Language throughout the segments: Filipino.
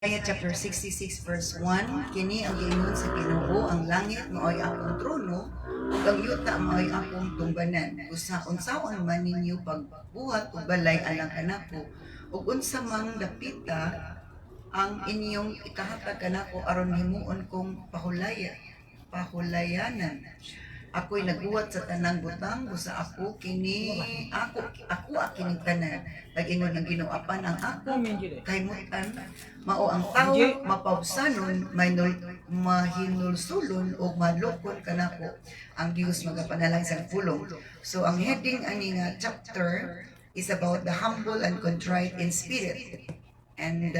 Isaiah chapter 66 verse 1, kini ang giingon sa Ginoo, ang langit maoy akong trono, ug ang yuta maoy akong tungbanan. Usa unsaon man ninyo pagbuhat ug balay alang kanako, ug unsa mang dapita ang inyong ikahatag kanako aron himuon kong pahulayanan. Ako'y nagbuhat sa tanang butang, busa ako kining tanan. Nag-ingon ang ginuapan ang ako kaymutan, mao ang tao mapawsanon, mahinulsulon o malukon kanako ang Dios magapanalangin sa pulong. So ang heading ani nga chapter is about the humble and contrite in spirit. And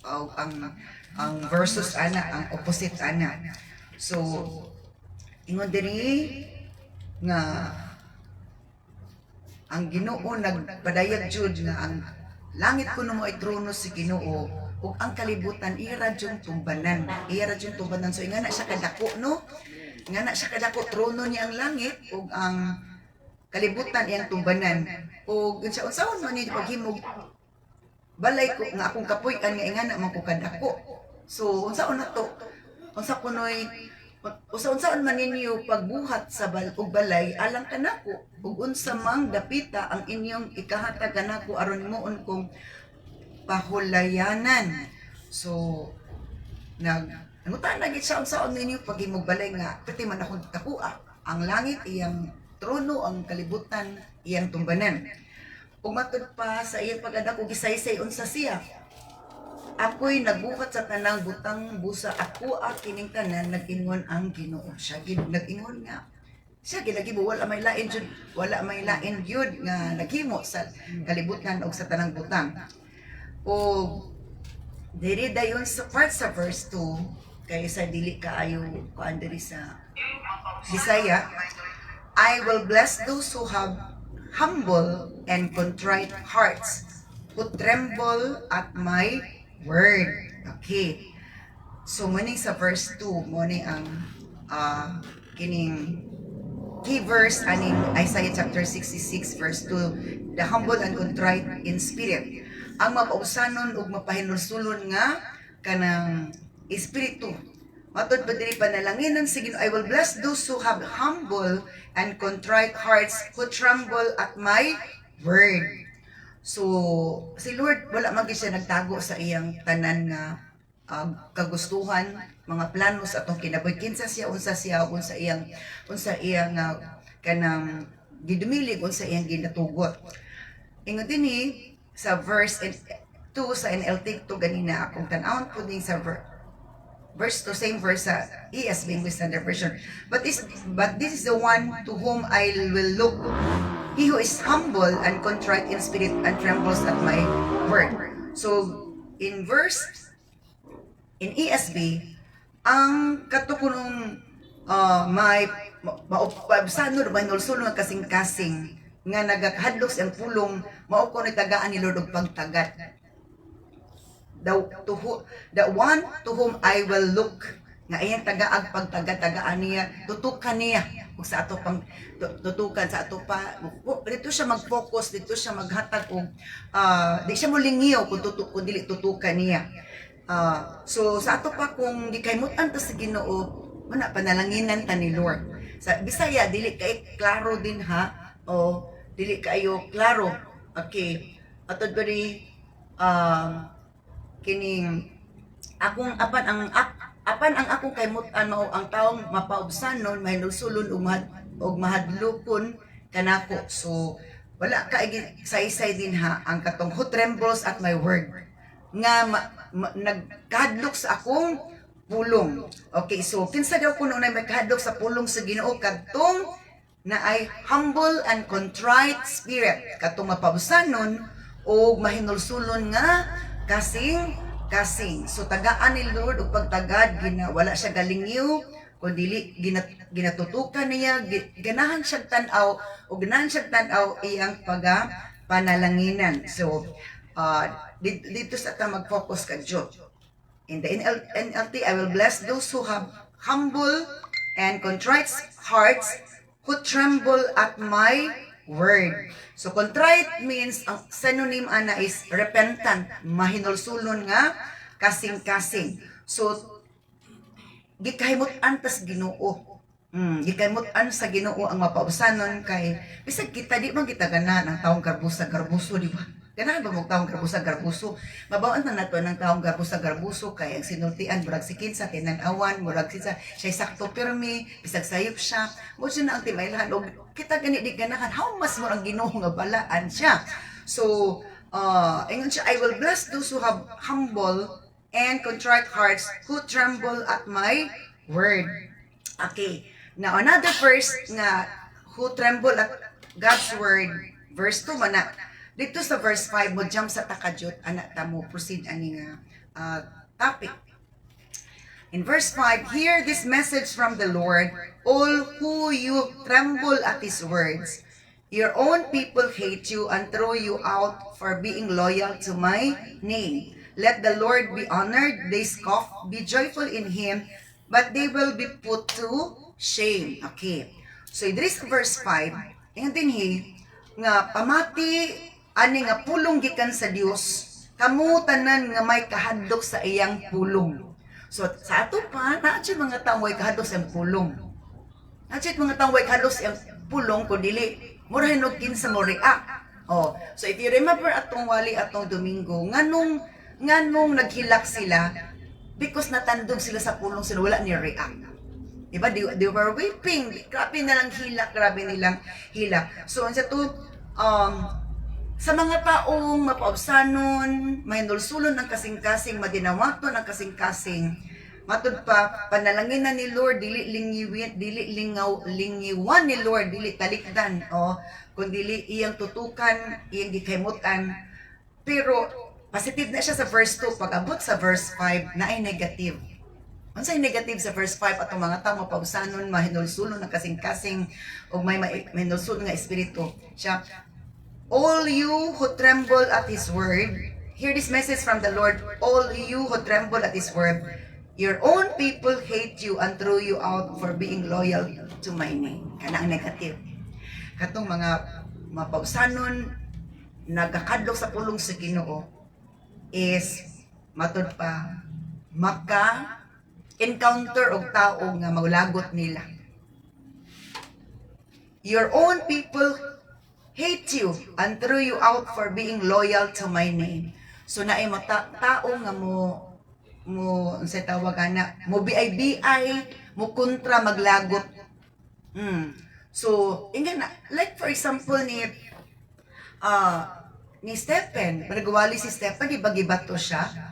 ang versus ana, ang opposite ana. So ingon diri nga ang Ginoo nagpadayag jud nga ang langit kuno mo ay trono si Ginoo ug ang kalibutan ira jud tumbanan. So ingana siya kadako no? Ingana siya kadako trono niya ang langit ug ang kalibutan iyang tumbanan. Ug unsaon man ni paghimog balay ko nga akong kapuy-an nga ingana man ko kadako. So unsaon na to? Unsaon man ninyo pagbuhat sa balay alang kanako ug unsa mang dapita ang inyong ikahatag kanako aron himuon kong pahulayanan. So nangutan lagi siya unsaon ninyo paghimog balay nga pati man akong takua. Ang langit iyang trono, ang kalibutan iyang tumbanan. Ug matud pa sa iyang pag-adako gisaysay unsa siya. Ako'y nagbuhat sa tanang butang, busa ako kining tanan, nag-ingon ang Ginoo. Siya nag-ingon nga. Siya ginagibo, wala may lain jud nga naghimo sa kalibutan o sa tanang butang. O diri dayon sa part sa verse 2, kay sa dili kaayo kuan diri sa Bisaya, I will bless those who have humble and contrite hearts, who tremble at my word. Okay. So muni sa verse 2, muni ang kining key verse aning Isaiah chapter 66 verse 2, the humble and contrite in spirit. Ang mapausanon ug mapahinulsulon nga kanang espiritu. Matod pa diri panalanginan sa Ginoo, I will bless those who have humble and contrite hearts, who tremble at my word. So, si Lord, wala magi siya nagtago sa iyang tanan nga kagustuhan, mga plano sa atong kinabuhi. Kinsa unsa iyang kanang gidumilig, unsa iyang ginatugot. Ingon dinhi sa verse 2 sa NLT to ganina akong tan-awon po din sa verse 2, same verse sa ESV English Standard Version. But this is the one to whom I will look. He who is humble and contrite in spirit and trembles at my word. So, in ESV, ang katukunong may maupabsanod, may nulsulong ng kasing-kasing nga nagakahadlok sa pulong, mauko ni tagaan ni Lord og pagtagat. The one to whom I will look, nga iyang tagaag pagtaga-tagaan niya, tutukan niya ug sa ato pang tutukan sa ato pa dito siya mag-focus, dito siya maghatag og di siya molingiyo kung dili tutukan niya. So sa ato pa kung di kaymutan ta sa Ginoo, mana panalanginan ta ni Lord. Sa Bisaya dili kay klaro din ha, o dili kayo klaro. Okay, atod bari kining akong apan ang akong kaymutan mao ang taong mapaubsanon, mahinulsulon ug mahadlokon kanako. So wala ka saysay din ha ang katong who trembles at my word nga nagkahadlok sa akong pulong. Okay, so kinsa daw kuno na may kahadlok sa pulong sa Ginoo kadtong na ay humble and contrite spirit, katong mapaubsanon o mahinulsulon nga kasing. So tagaan ni Lord ug pagtagad wala siya galingyo kundi ginatutukan niya, ganahan siya tan-aw iyang panalanginan. So dito sa ta mag-focus ka Diyo. In the NLT, I will bless those who have humble and contrite hearts, who tremble at my word. So contrite means ang synonym ana is repentant, mahinulsulon nga kasing-kasing. So gikahimut-an tas Ginoo. Gikahimut-an sa Ginoo ang mapausanon kay bisag kita di man kita gana ng taong garbusa-garbuso, di ba? Ganahan ba mo taong garbusa-garbuso? Mabawaan na nato ng taong garbusa-garbuso kay ang sinultian murag sikin sa tinanawan, murag siya sakto pirmi, bisag sayop siya. Mo siya na ang timaylahan og kita gani di ganahan how mas mo ang Ginoo nga balaan siya. So, ingon siya, I will bless those who have humble and contrite hearts who tremble at my word. Okay. Now, another verse nga, who tremble at God's word, verse 2 mana. Dito sa verse 5 mo, jump sa takajut, anak ta mo, proceed ani nga topic. In verse 5, hear this message from the Lord, all who you tremble at His words. Your own people hate you and throw you out for being loyal to my name. Let the Lord be honored, they scoff, be joyful in Him, but they will be put to shame. Okay. So, this verse 5, ingon din nga pamati ani nga pulong gikan sa Dios, kamo tanan nga may kahadlok sa iyang pulong. So, sa ato pa, naadyo mga taong way kahadlok sa iyang pulong. Naadyo mga taong way kahadlok sa iyang pulong, kung dili, murahin og kinsa mo react. Oh, so if you remember atong wali atong Domingo, nganong naghilak sila, because natandog sila sa pulong sila, wala ni react. Diba? They were weeping. Grabe na lang hilak. Grabe nilang hilak. So, sa to, sa mga taong mapausanon, mahinulsulon ng kasing-kasing, madinawato ng kasing-kasing, matud pa, panalangin na ni Lord, dili lingiwan ni Lord, dili talikdan, kung dili iyang tutukan, iyang gikaymutan. Pero, positive na siya sa verse 2, pag abot sa verse 5, na ay negative. Unsay negative sa verse 5 atong mga tawo mapausanon, mahinulsulon ng kasing-kasing o may mahinulsulon nga espiritu. Siya, all you who tremble at His word, hear this message from the Lord, all you who tremble at His word, your own people hate you and throw you out for being loyal to my name. Kana ang negative. Katong mga mapausanon, nagakadlok sa pulong sa Ginoo is matud pa encounter og tao nga maulagot nila. Your own people hate you and throw you out for being loyal to my name. So naay tao nga mo unsay tawag ana, mo biay mo kontra maglagot. So ingana like for example ni Stephen, nagwali si Stephen, di ba gibato siya?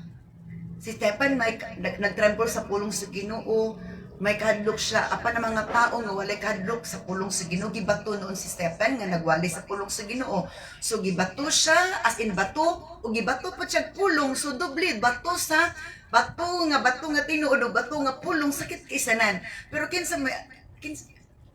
Si Stephen may nagtremble sa pulong sa Ginoo, may kahadlok siya, apa na mga tao nga walay kahadlok sa pulong sa Ginoo, gibato noon si Stephen nga nagwali sa pulong sa Ginoo. So gibato siya, as in bato, o gibato pa siya pulong, so doble, bato nga tinuod, o bato nga pulong, sakit kaisanan. Pero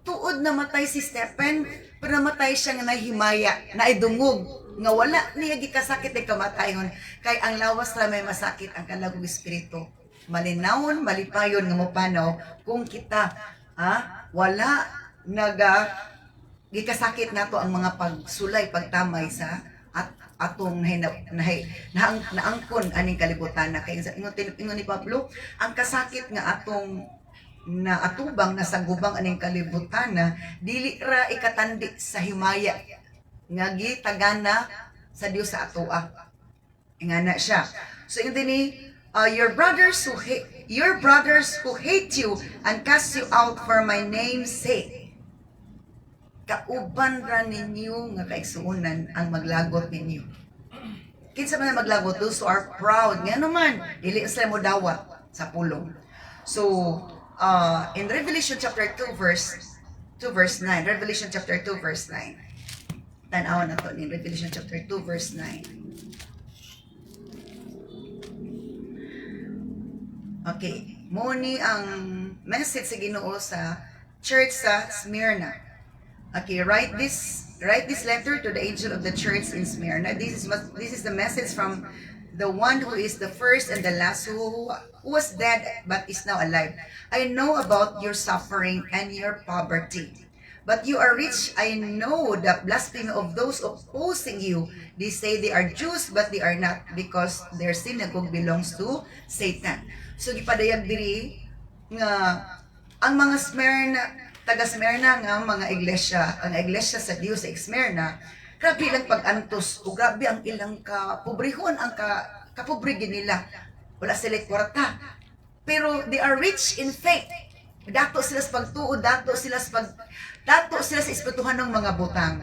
tuod na matay si Stephen, pero namatay siya nga nahimaya, naidungog, nga wala niya gikasakit ay kamatayon, kay ang lawas ra may masakit ang kalagong espiritu. Malinawon, malipayon nga mopanaw kung kita wala gikasakit nato ang mga pagsulay, pagtamay sa atong naangkon aning kalibutan na kay ingon ni Pablo, ang kasakit nga atong na atubang na sanggubang aning kalibutan na dili ra ikatandi sa himaya nga gitagana sa Dios sa atoa. Ingana siya. So ini your brothers who hate you and cast you out for my name's sake. Kauban ra ninyo nga kaigsuonan ang maglagot ninyo. Kinsa man maglagot, those who are proud, nga naman dili sila mo dawat sa pulong. So in Revelation chapter 2 verse 9, Revelation chapter 2 verse 9. Tanaw na to in Revelation chapter 2 verse 9. Okay, muni ang message sa Ginoo sa church sa Smyrna. Okay, write this letter to the angel of the church in Smyrna. This is the message from the one who is the first and the last, who was dead but is now alive. I know about your suffering and your poverty, But you are rich. I know the blasphemy of those opposing you. They say they are Jews, but they are not, because their synagogue belongs to Satan. So gipadayag diri nga ang mga taga Smyrna nga mga iglesia, ang iglesia sa Dios sa Smyrna, grabe lang pag-antos o grabe ang ilang kapobrehon, ang kapobrigi nila. Wala sila kwarta. Pero they are rich in faith. Dato sila sa pagtuo, dato sila sa espirituhan ng mga butang.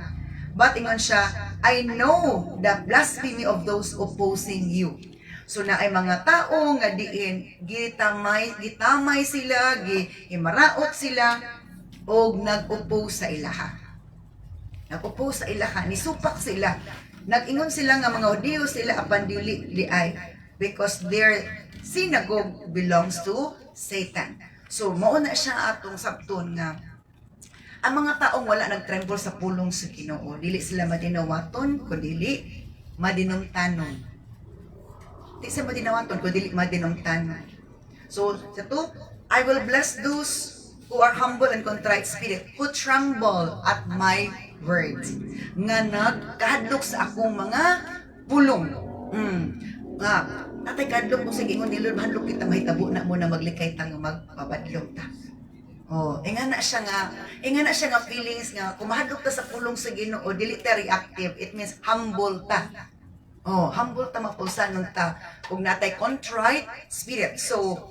But ingon siya, I know the blasphemy of those opposing you. So na ay mga tao nga diin gitamay sila, gimaraot sila og nag-oppose sa ilaha. Nag-oppose sa ilaha, nisupak sila. Nag-ingon sila nga mga Hudiyo sila apan dili ay, because their synagogue belongs to Satan. So mao na siya atong sabton nga ang mga taong wala nagtremble sa pulong sa Ginoo, dili sila madinawaton kundi madinungtanon. Di sa madinawaton kundi madinungtanon. So sa to, I will bless those who are humble and contrite spirit, who tremble at my words. Nga nagkahadlok sa akong mga pulong. Nga, natay kahadlok mo sa gingon ni Lord, mahadlok kita mahitabo na mo na maglikay ta nga magpabadlong ta. Oh, inga na siya nga feelings nga kung mahadlok ta sa pulong sa Ginoo, dili ta reactive, it means humble ta. Oh, humble ta mapulsanon ta ug natay contrite spirit. So,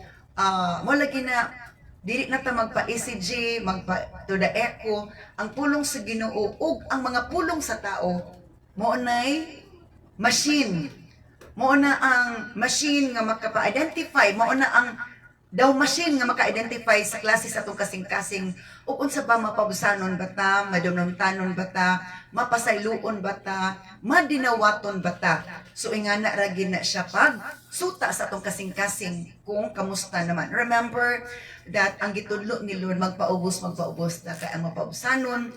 mo lagi na dili na ta magpa-ECG, magpa to the echo, ang pulong sa Ginoo ug ang mga pulong sa tao mo nay machine. Mo na ang machine nga makapa-identify, mo na ang daw machine nga maka-identify sa klase sa atong kasing-kasing ug unsa ba mapabusanon bata, madununtanon bata, mapasayloon bata, madinawaton bata. So ingana ra gid na siya pag suta sa atong kasing-kasing kung kamusta naman. Remember that ang gitudlo ni Lord magpaubos ta kay ang mapabusanon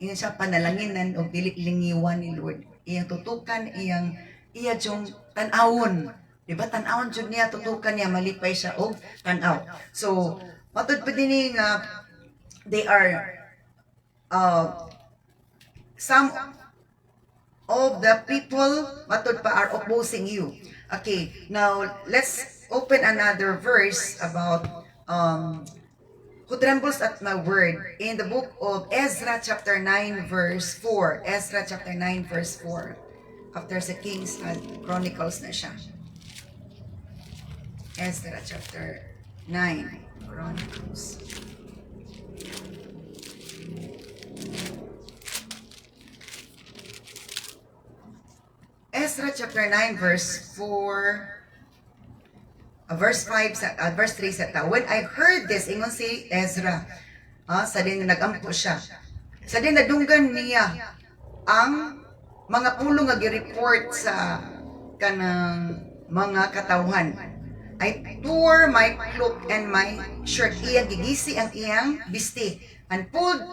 ingon siya panalanginan og dili lingiwan ni Lord. Iyang tutukan, iya jung tan-awon. Diba, tan-awon jud niya, tutukan niya, malipay siya og tan-aw. So, matud pa din nga, they are, some of the people, matud pa, are opposing you. Okay, now, let's open another verse about, who trembles at my word, in the book of Ezra chapter 9 verse 4. Ezra chapter 9 verse 4. After sa Kings had Chronicles na siya. Ezra chapter 9, Chronicles. Ezra chapter 9 verse 4, verse 5, verse 3 sa ta. When I heard this, ingon si Ezra, sa din nagampo siya. Sa din nadunggan niya ang mga pulong nga gi-report sa kanang mga katawhan. I tore my cloak and my shirt. Iya gigisi ang iyang bisti. And pulled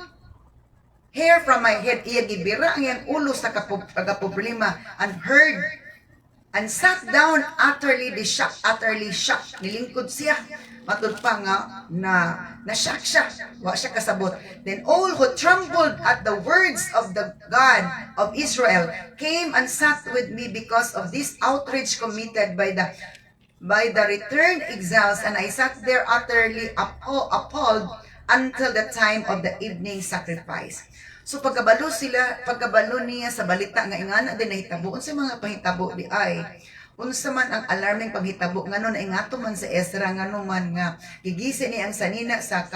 hair from my head. Iya gibira ang iyang ulo sa kapoblema. And heard and sat down utterly shocked. Nilingkod siya. Matud pa nga na-shock siya. Wa siya kasabot. Then all who trembled at the words of the God of Israel came and sat with me because of this outrage committed by the returned exiles, and I sat there utterly appalled until the time of the evening sacrifice. So pagkabalo niya sa balita nga ingana din nahitabo, unsa mga pahitabo di ay, unsa man ang alarming paghitabo nganon ay ngato man sa Ezra ngano man nga gigisi ni ang sanina sa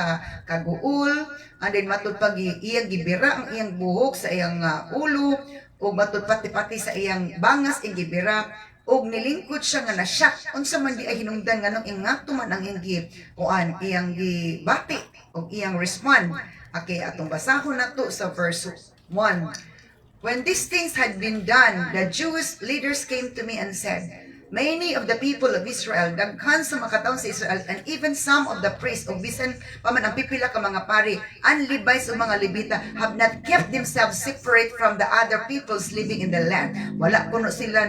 kaguul, and then matud pag iya gibira ang iyang buhok sa iyang ulo, ug matud pati sa iyang bangas gibira, og nilingkod siya nga na-shock unsa man di ay hinungdan nganong ingakto man ang iyang gibati og iyang respond. Okay, atong basahon nato sa verse 1. When these things had been done, the Jewish leaders came to me and said, many of the people of Israel, daghan sa makataon sa Israel, and even some of the priests, o bisan paman ang pipila ka mga pari, and Levites o mga Levita, have not kept themselves separate from the other peoples living in the land. Wala kuno sila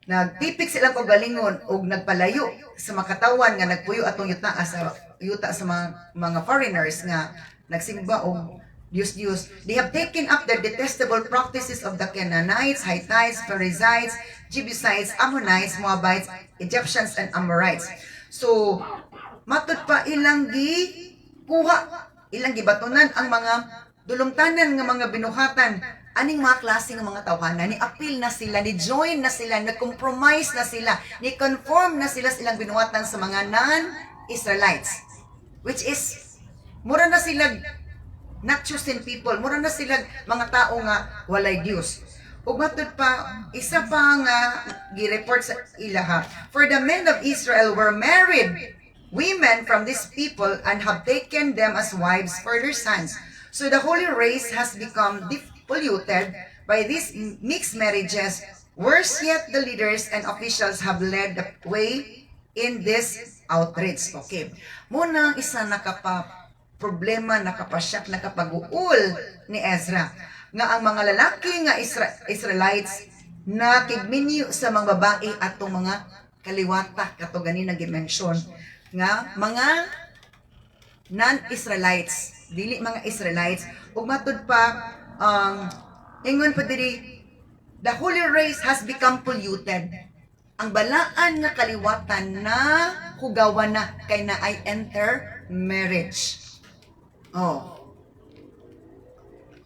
nagtipik silang kagalingon og nagpalayo sa makatawan nga nagpuyo atong yuta sa mga foreigners nga nagsimba og Diyos. They have taken up the detestable practices of the Canaanites, Hittites, Perizzites, Jebusites, Ammonites, Moabites, Egyptians, and Amorites. So, matud pa ilang ilang gibatunan ang mga dulumtanan nga mga binuhatan, aning mga klase ng mga tawhanan, ni appeal na sila, ni join na sila, ni compromise na sila, ni conform na sila silang binuhatan sa mga non-Israelites. Which is, mura na sila not chosen people, mura na sila mga tao nga walay Dios. Ug matud pa, isa pa nga gi-report sa ilaha, for the men of Israel were married women from these people and have taken them as wives for their sons. So the holy race has become polluted by these mixed marriages. Worse yet, the leaders and officials have led the way in this outreach. Okay. Muna isa problema, nakapasyak, nakapag-uul ni Ezra nga ang mga lalaki nga Israelites na kigminyo sa mga babae atong mga kaliwata kato gani nag-mention nga mga non-Israelites, dili mga Israelites, ug matud pa ingon pa diri, the holy race has become polluted. Ang balaan nga kaliwatan na hugawan na kay na ay enter marriage.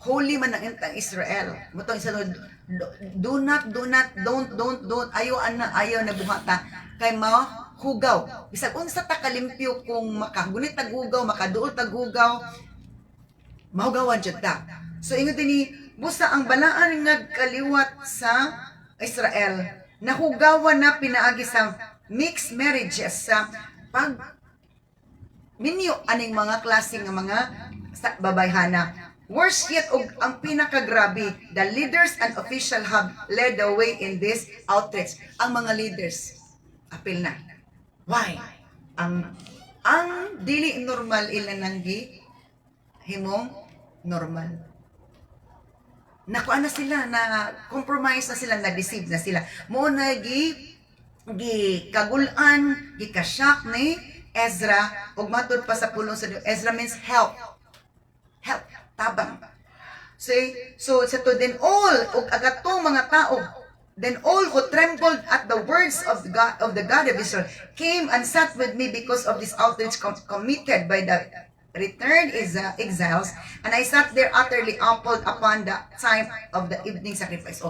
Holy man ang entang Israel. Mutong isa don't, ayaw na buhata kay hugaw. Bisag unsa ta kalimpyo kung makagunit tagugaw, makaduol tagugaw, mahugawan jud ta. So ingon dinhi, busa ang balaan nga kaliwat sa Israel, nahugawan na pinaagi sa mixed marriages sa pag minyo aning mga klase nga mga babayhana. Worse yet, ang pinakagrabe, the leaders and officials have led the way in this outreach. Ang mga leaders, apil na. Why? Ang dili normal ilan nanggi himong normal. Nakuha na sila, na compromise na sila, na deceive na sila. Mo na kagulan, kasyak ni Ezra, ug matud pa sa pulong sa Dios. Ezra means help. Help, tabang. So to then all, ug agatong mga tao, then all who trembled at the words of the God of Israel came and sat with me because of this outrage committed by the returned exiles, and I sat there utterly appalled upon the time of the evening sacrifice.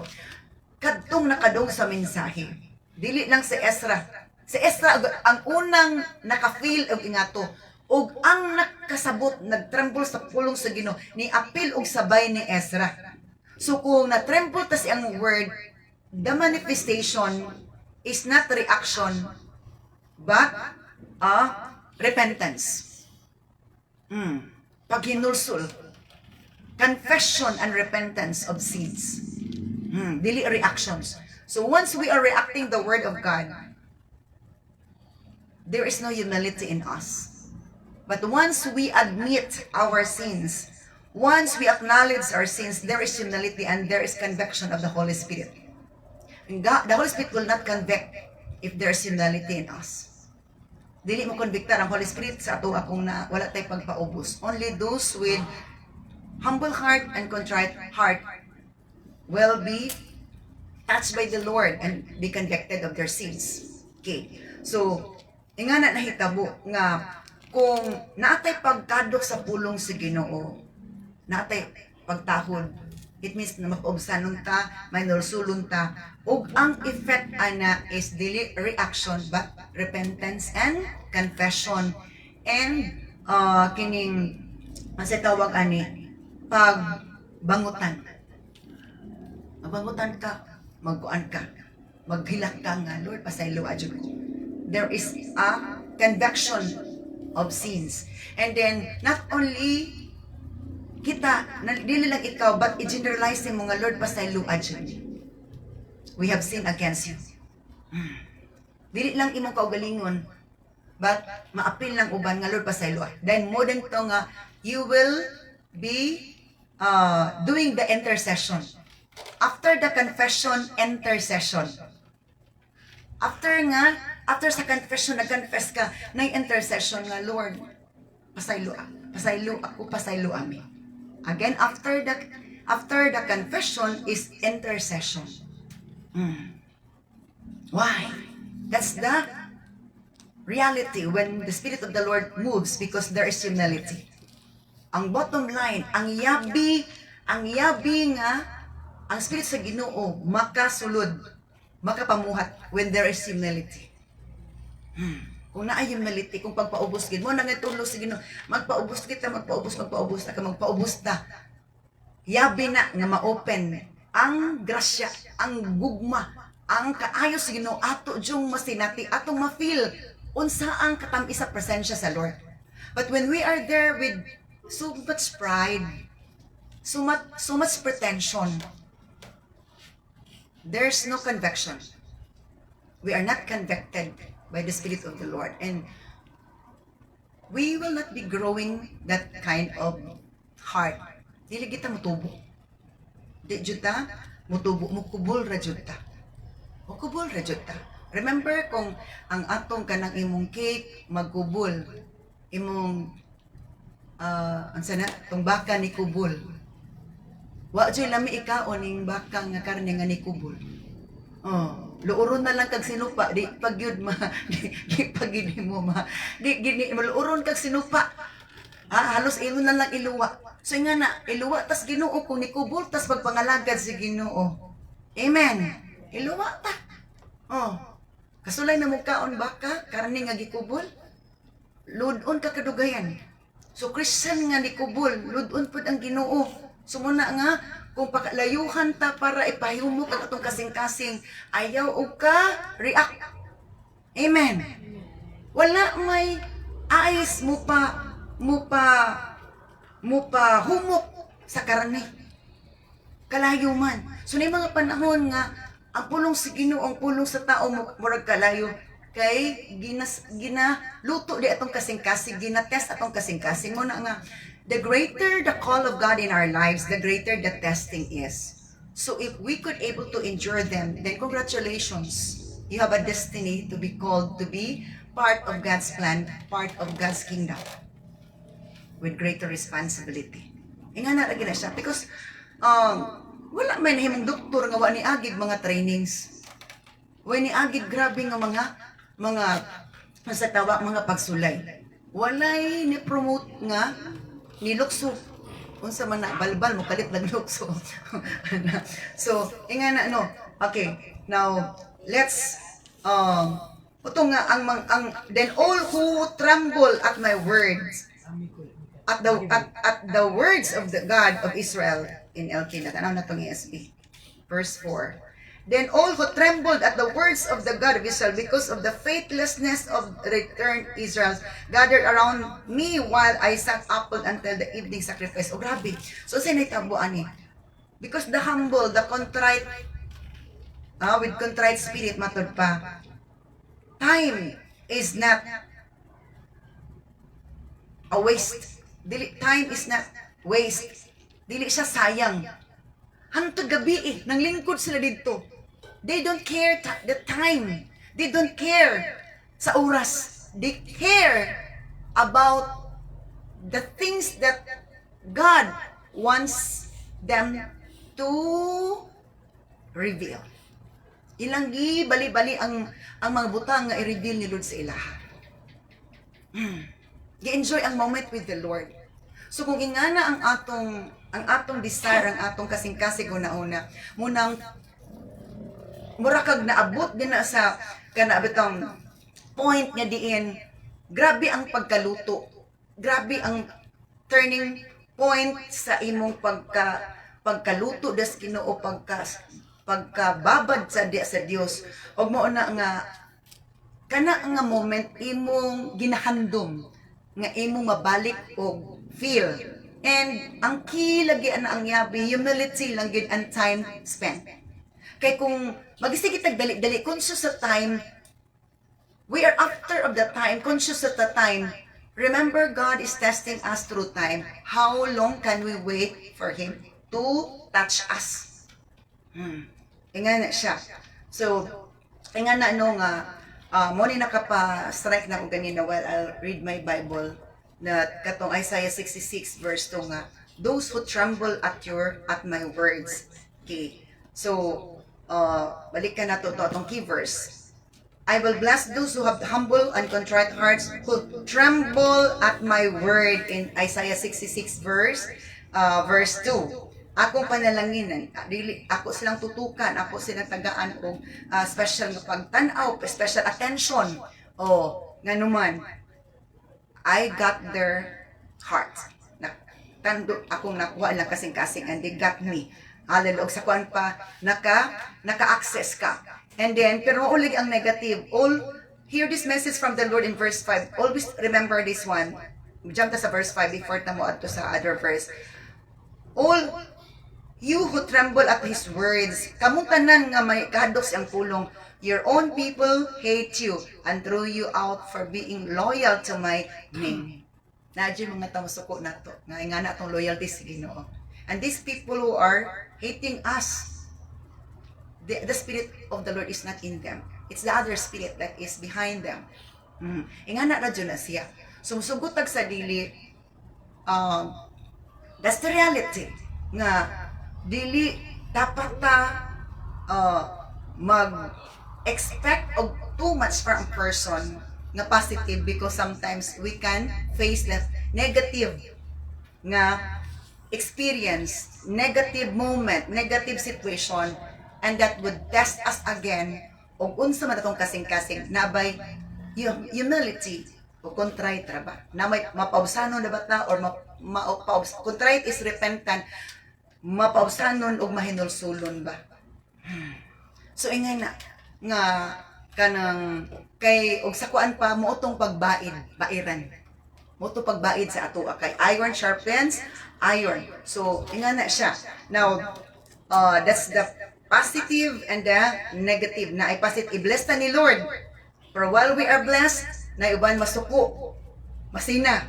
Kadtong nakadong sa mensahe. Dili lang si Ezra. Si Ezra ang unang naka-feel og ingato, ug ang nakasabot, nagtremble sa pulong sa Ginoo, ni apil og sabay ni Ezra. So kung na-tremble ta siyang word, the manifestation is not reaction but repentance. Paghinulsol, confession and repentance of sins. Dili reactions. So once we are reacting the word of God, there is no humility in us. But once we admit our sins, once we acknowledge our sins, there is humility and there is conviction of the Holy Spirit. The Holy Spirit will not convict if there is humility in us. Dili mo konbiktar ang Holy Spirit sa ato akong na wala tay pagpaubos. Only those with humble heart and contrite heart will be touched by the Lord and be convicted of their sins. Okay. So, ingana nahitabo nga kung naatay pagkadok sa pulong sa Ginoo, naatay pagtahod, it means na mapaubsanon ta, may nulsulon ta, ug ang effect ana is dili reaction but repentance and confession and kining sa tawag ani pagbangutan. Mabangutan ka, magkuan ka, maghilak ka nga, Lord, pasaylo adyo ko. There is a conviction of sins. And then, not only kita, dili lang ikaw, but i-generalize mo nga, Lord, pasaylo adyo. We have sinned against you. Dili lang imong kaugalingon, but maapil lang uban nga, Lord, pasaylo. Then, more than to nga, you will be doing the intercession. After the confession, intercession. After sa confession, nag-confess ka, na intercession nga, Lord, pasaylo ako, pasaylo ami. Again, after the confession is intercession. Why? That's the reality when the Spirit of the Lord moves, because there is humility. Ang bottom line, ang yabi nga, ang Spirit sa Ginoo makasulod, makapamuhat when there is humility. Kung naay humility, kung pagpaubos gid mo, nangitulo sa Ginoo, magpaubos ta. Yabi na nga ma-open ang grasya, ang gugma, ang kaayo sa Ginoo ato jung masinati, atong ma-feel unsa ang katami sa presensya sa Lord. But when we are there with so much pride, so much pretension, there's no conviction. We are not convicted by the Spirit of the Lord, and we will not be growing that kind of heart. Dili kita mutubo. Di juta mutubo, mukubol ra juta. Mukubol ra juta. Remember kung ang atong kanang imong cake magkubol, imong ansa na tong baka ni kubol. Wa jud lami ikaon ning baka nga karne nga ni kubol. Luuron na lang kag sinupa, di pagyud di pagid mo di gini luuron kag sinupa. Halos imo na lang iluwa. So nga na iluwa tas Ginoo kung ni kubol tas pagpangalagad si Ginoo. Amen. Iluwa ta. Kasulay na mo kaon baka karne nga gikubol. Ludon ka kadugayan. So Christian nga ni kubol, ludon pud ang Ginoo. Sumuna nga kung pakalayuhan ta para ipahimo kag atong kasing-kasing, ayaw og ka react. Amen. Wala may ayos mo pa humok sa karne. Kalayo man. So na mga panahon nga ang pulong sa Ginoo, ang pulong sa tao murag kalayo kay ginaluto di atong kasing-kasing, ginatest atong kasing-kasing mo na nga. The greater the call of God in our lives, the greater the testing is. So if we could able to endure them, then congratulations. You have a destiny to be called to be part of God's plan, part of God's kingdom. With greater responsibility. Nga na lagi na siya. Because, wala may nahimong doktor nga wa ni agid mga trainings. Wa ni agid grabe nga mga sa tawa, mga pagsulay. Walay ni promote nga nilukso. Unsa man na balbal mo kalit lang lukso. So, nga na no. Okay. Now, let's ito nga ang then all who tremble at my words, at the words of the God of Israel in LK na tanaw na tong ESV verse 4. Then all who trembled at the words of the God of Israel because of the faithlessness of returned Israel gathered around me while I sat upward until the evening sacrifice. Oh, grabe. So, sinitabuan ni. Because the humble, the contrite, with contrite spirit, matod pa, time is not a waste. Time is not waste. Dili siya sayang. Hantod gabi nang lingkod sila dito. They don't care the time. They don't care sa oras. They care about the things that God wants them to reveal. Ilang bali-bali ang mga butang nga i-reveal ni Lord sa ilaha. Gi-enjoy ang moment with the Lord. So kung ingana ang atong desire, ang atong kasing-kasing una-una, munang murakag naabot din na sa kanabitang point nga diin, grabe ang pagkaluto. Grabe ang turning point sa imong pagkaluto des Ginoo, pagkababad sa Dios. Og mao na nga kana nga moment imong ginahandom nga imong mabalik og feel. And ang key lagi ang yabi, humility lang gid and time spent. Kay kung magisig kitag dali-dali, conscious sa time, we are after of the time, conscious of the time. Remember, God is testing us through time. How long can we wait for Him to touch us? Ingan na siya. So, Kaya nga na ano nga, mo ni nakapa-strike na ko ganina while I'll read my Bible na katong Isaiah 66 verse 2 nga, those who tremble at my words. Okay. So, balikan na to atong key verse. I will bless those who have humble and contrite hearts, who tremble at my word in Isaiah 66 verse 2. Akong panalanginan, dili ako silang tutukan, ako silang tagaan og special nga pagtan-aw, special attention. Nga naman, I got their heart. Tando akong nakuha lang kasing-kasing and they got me. Hallelujah. Sa kuan pa naka-access ka. And then pero ulig ang negative. Hear this message from the Lord in verse 5. Always remember this one. Jump ta sa verse 5 before ta mo adto sa other verse. All you who tremble at His words, kamong tanan nga may kahadlok siyang pulong, your own people hate you and throw you out for being loyal to my name. Nadyo mga tamusuko na to, nga na itong loyalty sa Ginoo. And these people who are hating us, the spirit of the Lord is not in them. It's the other spirit that is behind them. Ingana na dyan na siya. Sumsugutag sa dili, that's the reality. Nga, dili dapat ta mag-expect of too much from a person nga positive because sometimes we can face that negative nga experience, negative moment, negative situation, and that would test us again og unsa man atong kasing-kasing nabay humility o contrite ra ba na may mapausanon na ba ta or contrite is repentant, mapausanon og mahinulsulon ba. So ingay na nga kanang kay og sa kuan pa mo utong bairan mo to pagbaid sa ato kay iron sharpens iron. So ingay na siya now. That's the positive and the negative. Na ay positive, i-bless ta ni Lord. Pero while we are blessed, na uban masuko, masina.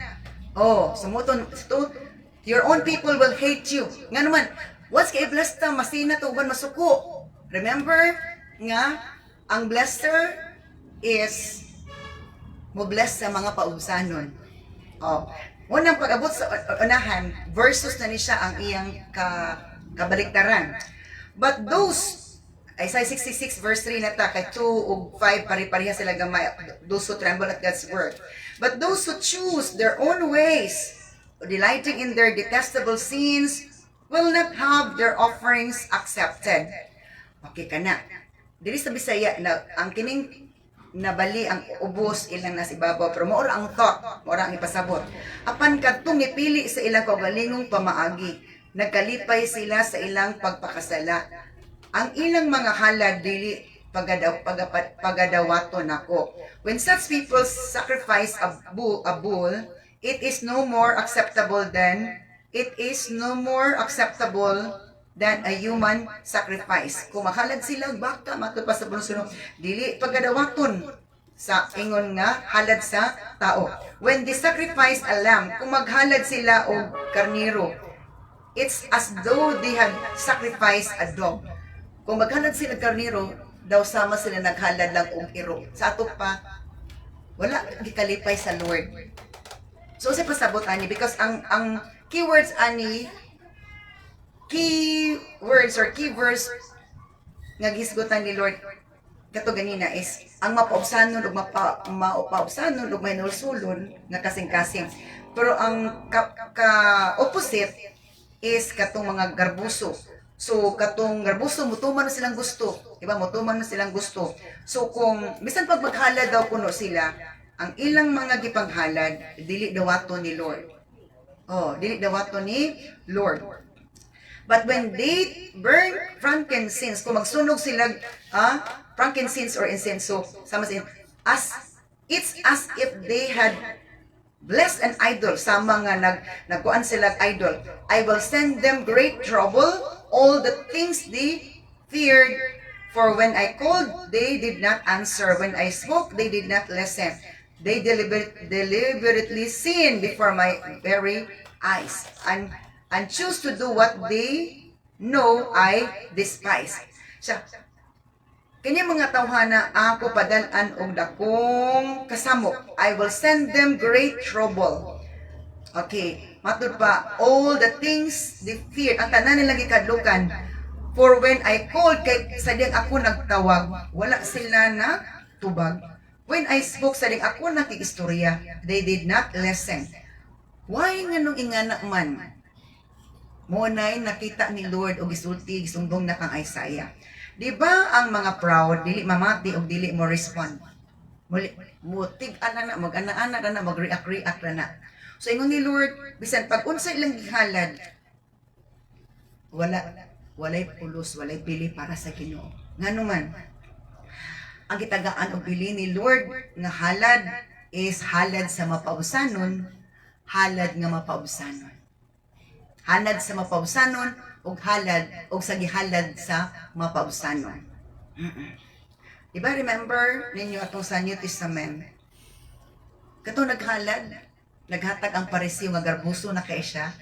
Sumuton, your own people will hate you. Nga naman, once ka i-bless ta, masina to uban masuko. Remember nga, ang blesser is mo bless sa mga pausanon. Unang pag-abot sa unahan, versus na ni siya ang iyang kabaliktaran. But those, Isaiah 66 verse 3 na ta, kay 2 ug 5 pari-pareha sila gamay, those who tremble at God's word. But those who choose their own ways, delighting in their detestable sins, will not have their offerings accepted. Okay ka na. Dili sa Bisaya na ang kining nabali ang ubos ilang nasa ibabaw, pero maura ang thought, maura ang ipasabot. Apan kadtong nipili sa ilang kaugalingong pamaagi, nagkalipay sila sa ilang pagpakasala. Ang ilang mga halad dili pagadawaton ako. When such people sacrifice a bull, it is no more acceptable than a human sacrifice. Kung mahalad sila baka matupa sa bunsuno, dili pagadawaton sa ingon nga halad sa tao. When they sacrifice a lamb, kung maghalad sila og karniro, it's as though they had sacrificed a dog. Kung maghalad sila karniro, daw sama sila naghalad lang og iro. Sa ato pa, wala gikalipay sa Lord. So sa pasabot ani, because ang keywords ani, key verse nga gisgutan ni Lord kato ganina is ang mapaubsanon ug mapaubsanon ug mahinulsulon nga kasing-kasing. Pero ang opposite is katong mga garbuso. So katong garbuso mutuman na silang gusto, diba? Mutuman na silang gusto. So kung bisan pag maghalad daw kuno sila, ang ilang mga gipanghalad dili dawaton ni Lord. Dili dawaton ni Lord. But when they burn frankincense, kung magsunog sila frankincense or incense, so sama sa it's as if they had blessed an idol, sama nga nagkuan sila idol. I will send them great trouble, all the things they feared. For when I called, they did not answer. When I spoke, they did not listen. They deliberately sin before my very eyes and choose to do what they know I despise. So, Kanya mga tawhana ako padalan og dakong kasamo. I will send them great trouble. Okay, matud pa, all the things they feared, ang tanan nilang gikadlukan. For when I called, kay sading ako nagtawag, wala sila na tubag. When I spoke, sading ako nakikistorya, they did not listen. Why nga nung ingana man? Munay nakita ni Lord og gisulti, gisumbong na kang Isaiah. Di ba ang mga proud, dili mamati o dili mo respond? Mutig-ana na, mag-ana-ana na, mag-react-react na. So, ingon ni Lord, bisan pag-unsa ilang gihalad, walay pulos, walay pili para sa Ginoo. Ngano man, ang gitagaan og pili ni Lord nga halad is halad sa mapausanon, halad nga mapausanon. Halad sa mapausanon, ug halad, ug sa gihalad sa mapausanon. Diba remember ninyo atong sa New Testament? Katong naghalad, naghatag ang parisiyo nga garbuso na kay siya.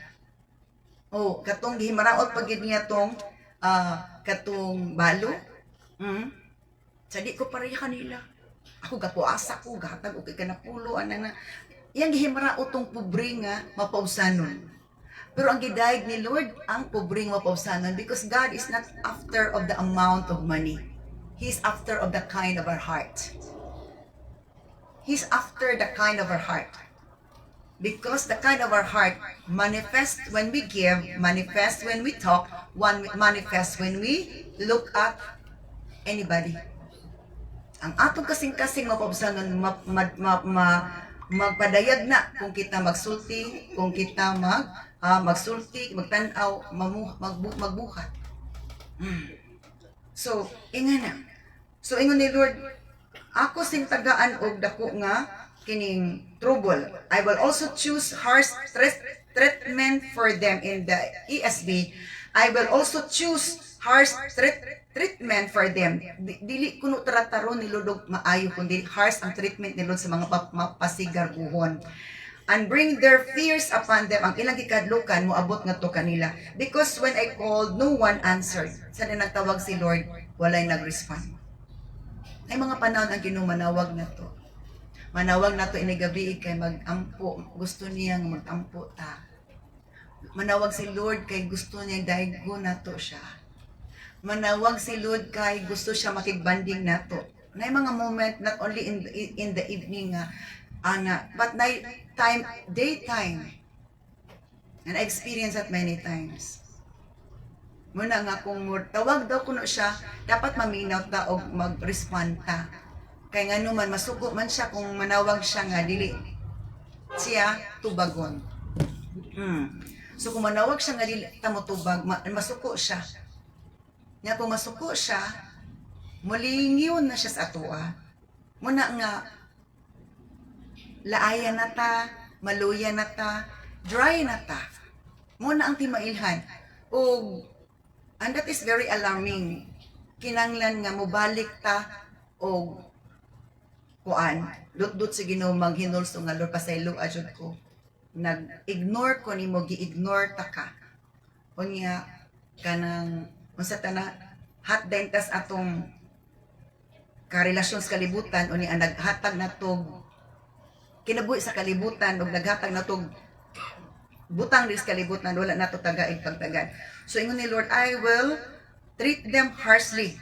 O katong gihimaraot pag gid niya tong katong balo. Sadi ko pareha kanila. Ako gapuasa ko, gahatag og kanapulo ana na. Yang gihimaraot tong pobre nga mapausanon. Pero ang gidayeg ni Lord ang pobre nga mapausanon because God is not after of the amount of money. He's after of the kind of our heart. He's after the kind of our heart. Because the kind of our heart manifests when we give, manifests when we talk, manifests when we look at anybody. Ang atong kasing-kasing mapabsanon magpadayag na kung kita magsulti, kung kita magsulti, magtanaw, magbuhat. So, ingon na. So, ingon ni Lord, ako sing tagaan og dako nga kining trouble. I will also choose harsh treatment for them in the ESV. I will also choose harsh treatment for them. Dili kuno trataro ni Lord maayo kundi harsh ang treatment ni Lord sa mga pasigarbuhon. And bring their fears upon them. Ang ilang gikadlukan moabot ngadto kanila. Because when I called, no one answered. Sa nagtawag si Lord, walay nag-respond. Ay mga panahon ang kinumanawag na to. Manawag na to inigabi kay mag-ampo. Gusto niyang mag-ampo ta. Manawag si Lord kay gusto niya daigo na to siya. Manawag si Lord kay gusto siya makigbanding na to. Na mga moment, not only in the evening but nighttime, daytime. And I experienced that many times. Muna nga kung tawag daw kuno siya, dapat maminaw ta og mag-respond ta. Kay nga naman masuko man siya kung manawag siya nga dili siya tubagon. So kung manawag siya nga dili ta mo tubag, masuko siya. Nya kung masuko siya, mulingiyon na siya sa atoa. Muna nga laaya na ta, maluya na ta, dry na ta. Muna ang timailhan. And that is very alarming. Kinanglan nga mobalik ta o kuan, dut-dut sa Ginoo maghinulso nga Lord pasaylo ajud ko. Nag-ignore ko nimo, gi-ignore ta ka. Unya kanang unsa ta na hot dentas atong karelasyon sa kalibutan unya naghatag natog kinabuhi sa kalibutan ug naghatag natog butang dis kalibutan wala nato tagaig pagtagad. So ingon ni Lord, I will treat them harshly.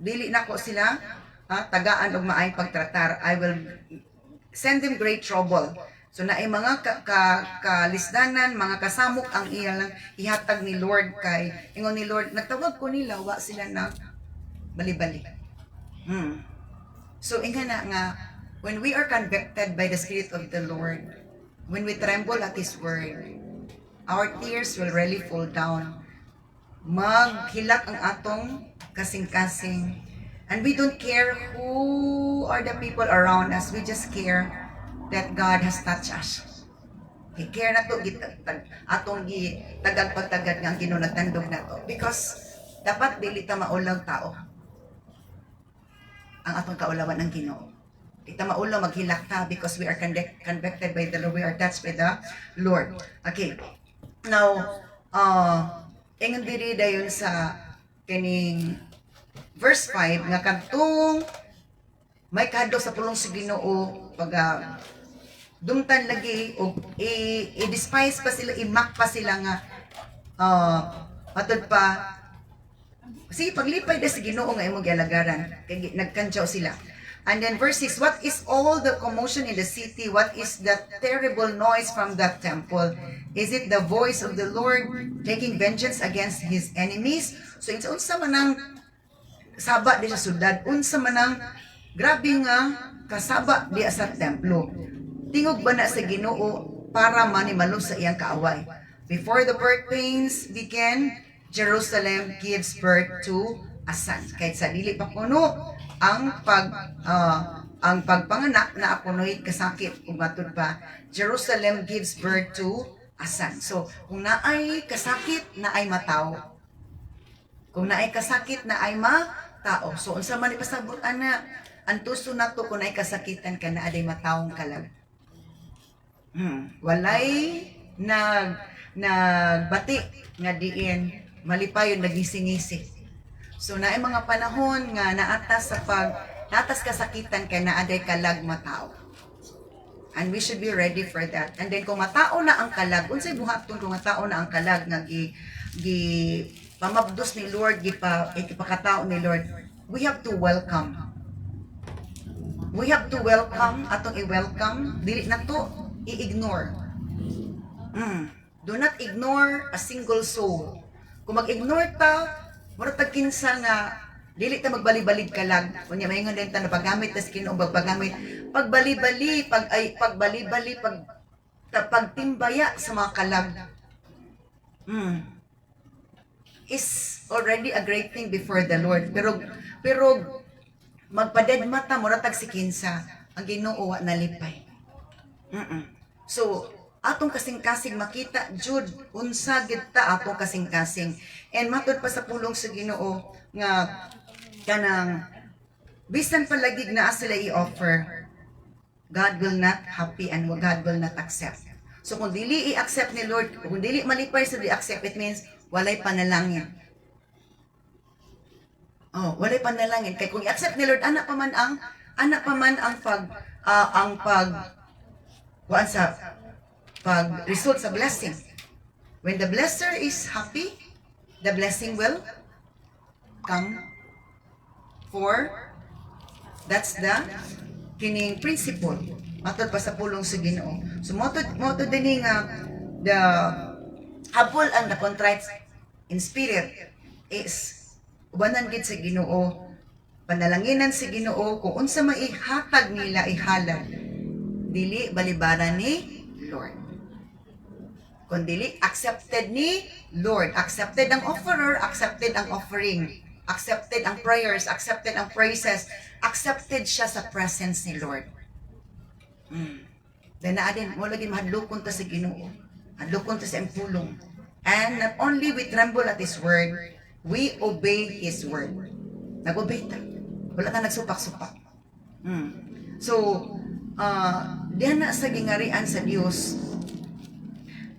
Dili nako sila tagaan og maayong pagtratar. I will send them great trouble. So naay mga kalisdanan, mga kasamok ang ilang ihatag ni Lord kay ingon ni Lord, nagtawag ko nila wa sila na bali-bali. So ingon na nga when we are convicted by the Spirit of the Lord, when we tremble at His word, our tears will really fall down. Maghilak ang atong kasing-kasing. And we don't care who are the people around us. We just care that God has touched us. He care na to, atong tagad-pagtagad nga ang ginunatandog na to. Because dapat dili ta maulang tao. Ang atong kaulawan ng Ginoo. Kita maulo maghilak ta because we are convicted by the Lord. We are touched by the Lord. Okay. Now, ingon diri dayon sa kining verse 5 nga kadtong may kadto sa pulong sa Ginoo pag dumtan lagi o i-despise pa sila, i-mock pa sila nga matod pa sige paglipay da sa Ginoo nga imong gialagaran kay nagkantsaw sila. And then verse 6, what is all the commotion in the city? What is that terrible noise from that temple? Is it the voice of the Lord taking vengeance against his enemies? So it's unsa man ang saba di sa syudad, unsa man ang grabe nga kasaba di sa templo. Tingog ba na sa Ginoo para manimalo sa iyang kaaway? Before the birth pains begin, Jerusalem gives birth to a son. Kahit sa dili pa kuno ang pagpanganak na apunoy kasakit ug matud pa, Jerusalem gives birth to a son. So kung naay kasakit na ay mataw, kung naay kasakit na ay matao, so unsa man ipasabot ana ang tuso nato kung naay kasakitan ka na aday matawong kalag. Walay nagbati nga diin malipayon nagisingisi. So naay mga panahon nga naatas kasakitan kay naaday kalag matao. And we should be ready for that. And then kung matao na ang kalag, unsay buhaton kung matao na ang kalag nga gi pamabdos ni Lord, ipakatao ni Lord, we have to welcome. We have to welcome, atong i-welcome, dili na to i-ignore. Do not ignore a single soul. Kung mag-ignore ta, mura tag kinsa nga dili ta magbali-balig kalag. Kunya mayngon din ta na paggamit tas Ginoo paggamit, pagbali-bali, pagtimbaya sa mga kalag. Is already a great thing before the Lord. Pero magpadedma ta mura tag si kinsa ang Ginoo wa nalipay. So atong kasing-kasing makita jud unsa gid ta atong kasing-kasing. And matud pa sa pulong sa Ginoo nga kanang bisan palagig na sila i-offer, God will not happy and God will not accept. So kung dili i-accept ni Lord, kung dili malipay sa i-accept, it means walay panalangin. Walay panalangin kay kung i-accept ni Lord ana pa man ang pag result sa blessing. When the blesser is happy, the blessing will come. For that's the kining principle. Matod pa sa pulong sa Ginoo. So moto din nga the habol ang the contrite in spirit is ubanan gid sa Ginoo, panalanginan sa Ginoo kung unsa maihatag nila ihalad, dili balibaran ni Lord. Kung dili accepted ni Lord, accepted ang offerer, accepted ang offering, accepted ang prayers, accepted ang praises, accepted siya sa presence ni Lord. Then naadin mo lagi mahadlokon ta sa Ginoo, hadlokon ta sa pulong. And not only we tremble at His word, we obey His word. Nag-obey ta. Wala ta nagsupak-supak. So, diyan na sa gingarian sa Dios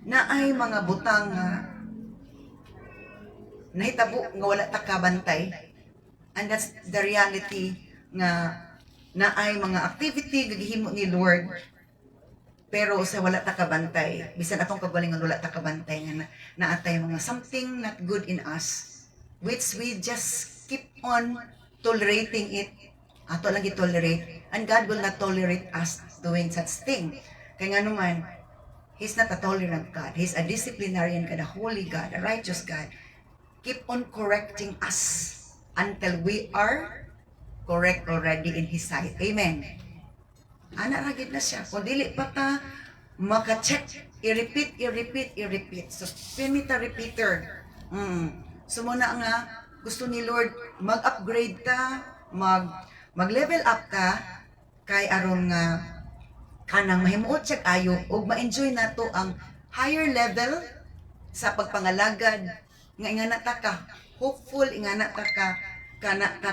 na ay mga butang nahitabo nga wala ta kabantay. And that's the reality nga na ay mga activity gagihimo ni Lord pero sa wala ta kabantay. Bisan atong kagalingon wala ta kabantay nga naatay mga something not good in us which we just keep on tolerating it. Ato lang i-tolerate and God will not tolerate us doing such thing. Kaya nga naman, He's not a tolerant God. He's a disciplinarian God, a holy God, a righteous God. Keep on correcting us until we are correct already in His sight. Amen. Ana ragid na siya. Kung dili pa ta maka-check, i-repeat. So, pinita repeater. Sumuna nga, gusto ni Lord, mag-upgrade ta, mag-level up ka, kay aron nga, kanang mahimuot siya ayo ug ma-enjoy nato ang higher level sa pagpangalagad nga ingana ta ka hopeful, ingana ta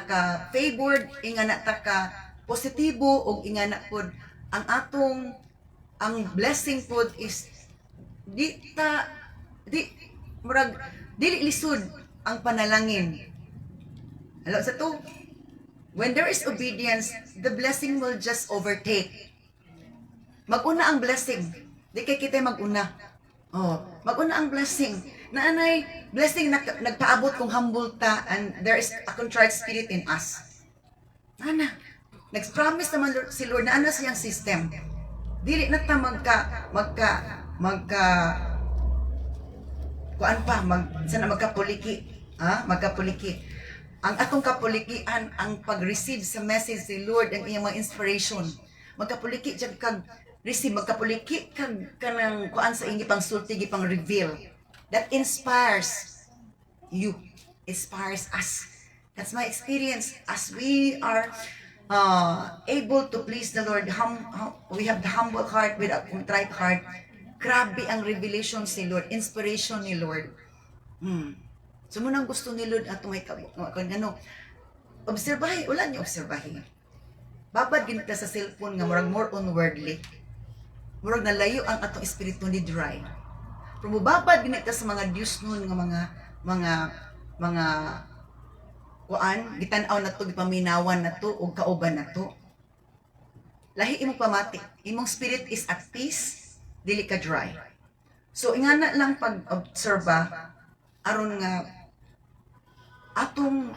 ka favored, ingana ta ka positibo ug ingana pod ang blessing pod is dili lisod ang panalangin Hello sa to. When there is obedience, the blessing will just overtake. Maguna ang blessing. Di kay kita maguna. Oh, maguna ang blessing. Naanay, blessing nagpaabot kung humble ta and there is a contrite spirit in us. Ana, nag-promise naman si Lord na ana siyang system. Dili na ta kuan pa sana magkapuliki, magkapuliki. Ang atong kapulikian ang pag-receive sa message ni Lord ang iyang mga inspiration. Magkapuliki jud kag receive, magkapuliki kag kanang kuan sa inyo pang sulti pang reveal. That inspires you, inspires us. That's my experience as we are able to please the Lord. We have the humble heart with a contrite heart. Grabe ang revelation ni Lord, inspiration ni Lord. So munang gusto ni Lord ato may ano, obserbahin, wala niyo obserbahin. Babad ginita sa cellphone nga murag more on worldly. Murag nalayo ang atong espiritu ni dry. Pero mubabad ginita sa mga Diyos nun nga mga kuan, gitan-aw na to, gipaminawan na to, o kauban na to. Lahi imong pamati, imong spirit is at peace, dili ka dry. So ingana lang pag-obserba aron nga atong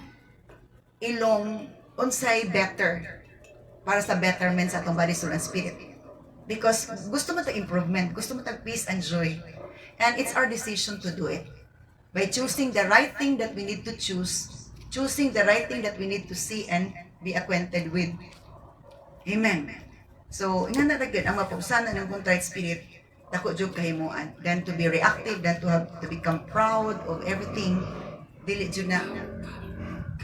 ilong unsay better para sa betterment sa atong body, soul, and spirit. Because gusto mo ta improvement, gusto mo ta peace and joy. And it's our decision to do it. By choosing the right thing that we need to choose, choosing the right thing that we need to see and be acquainted with. Amen. So, ingana ra gyud ang mapugsanan ng contrite spirit, dako jud kahimuan. Then to be reactive, then to have to become proud of everything, dili jud na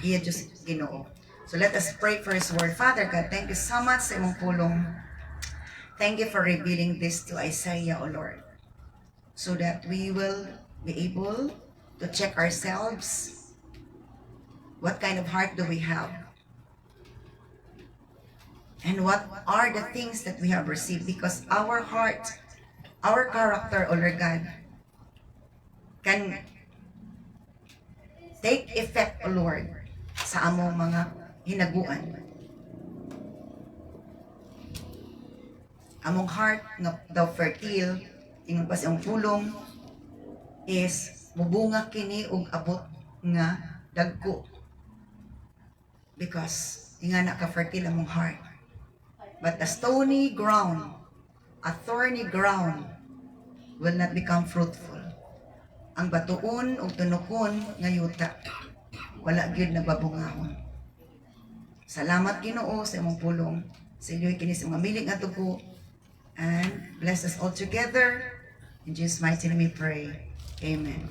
iya just Ginoo. So let us pray for His word. Father God, thank you so much sa imong pulong. Thank you for revealing this to Isaiah, O Lord, so that we will be able to check ourselves. What kind of heart do we have? And what are the things that we have received? Because our heart, our character, O Lord God, can take effect, O Lord, sa among mga hinaguan. Among heart nga daw fertile, ingon pa siyang pulong, is mubunga kini og abot nga dagko. Because ingana ka fertile among heart. But the stony ground, a thorny ground, will not become fruitful. Ang batuon o tunukon nga yuta, wala gyud nababungahon. Salamat Ginoo sa imong pulong. Sa iyo'y kini sa mga miling nga tugo. And bless us all together. In Jesus' mighty name we pray. Amen.